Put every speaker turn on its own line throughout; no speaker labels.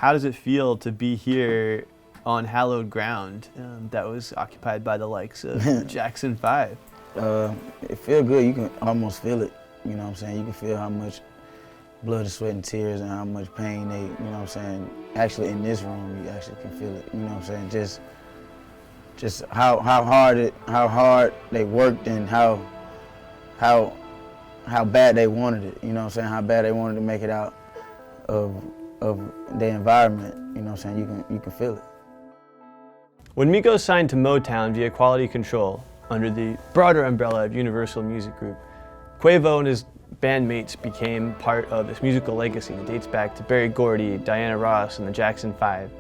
How does it feel to be here on hallowed ground that was occupied by the likes of Jackson 5?
It feels good. You can almost feel it. You know what I'm saying? You can feel how much blood and sweat and tears and how much pain they, you know what I'm saying? Actually in this room, you actually can feel it. You know what I'm saying? Just how hard they worked and how bad they wanted it. You know what I'm saying? How bad they wanted to make it out of the environment. You know what I'm saying? You can feel it.
When Migos signed to Motown via Quality Control under the broader umbrella of Universal Music Group, Quavo and his bandmates became part of this musical legacy that dates back to Berry Gordy, Diana Ross, and the Jackson 5.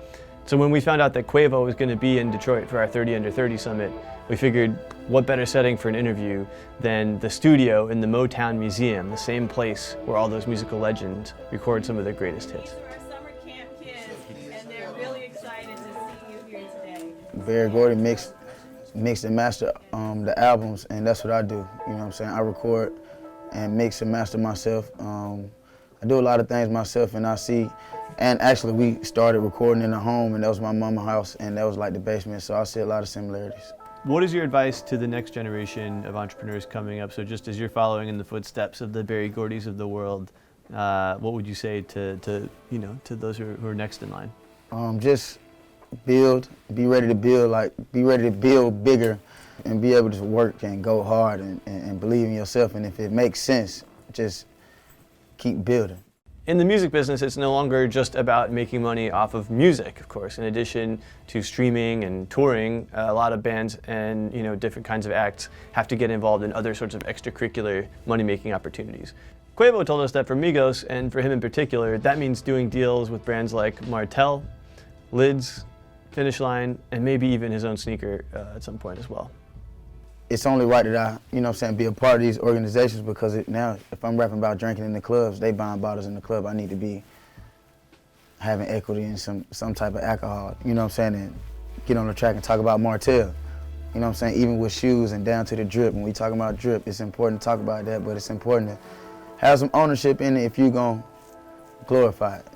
So when we found out that Quavo was going to be in Detroit for our 30 Under 30 Summit, we figured what better setting for an interview than the studio in the Motown Museum, the same place where all those musical legends record some of their greatest hits.
These are our summer camp kids, and they're really excited to see you here today.
Berry Gordy mixed and master the albums, and that's what I do. You know what I'm saying? I record and mix and master myself. I do a lot of things myself, and actually we started recording in the home, and that was my mama's house, and that was like the basement, so I see a lot of similarities.
What is your advice to the next generation of entrepreneurs coming up? So just as you're following in the footsteps of the Berry Gordys of the world, what would you say to those who are next in line?
Just build, be ready to build bigger, and be able to work and go hard and believe in yourself. And if it makes sense, just keep building.
In the music business, it's no longer just about making money off of music, of course. In addition to streaming and touring, a lot of bands and different kinds of acts have to get involved in other sorts of extracurricular money-making opportunities. Quavo told us that for Migos, and for him in particular, that means doing deals with brands like Martell, Lids, Finish Line, and maybe even his own sneaker at some point as well.
It's only right that I, be a part of these organizations, because now if I'm rapping about drinking in the clubs, they buying bottles in the club, I need to be having equity in some type of alcohol, you know what I'm saying, and get on the track and talk about Martell, you know what I'm saying, even with shoes and down to the drip. When we talking about drip, it's important to talk about that, but it's important to have some ownership in it if you're gonna glorify it.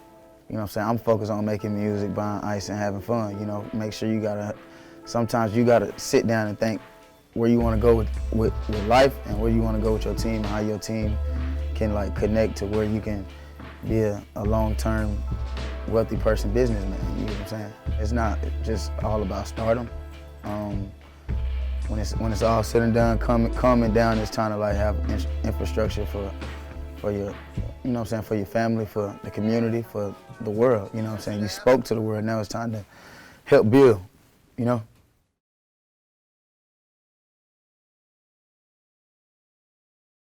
You know what I'm saying, I'm focused on making music, buying ice, and having fun, make sure sometimes you gotta sit down and think where you want to go with life, and where you want to go with your team, and how your team can connect to where you can be a long-term wealthy person, businessman. You know what I'm saying? It's not just all about stardom. When it's all said and done, calming down, it's time to have infrastructure for your, you know what I'm saying, for your family, for the community, for the world. You know what I'm saying? You spoke to the world. Now it's time to help build.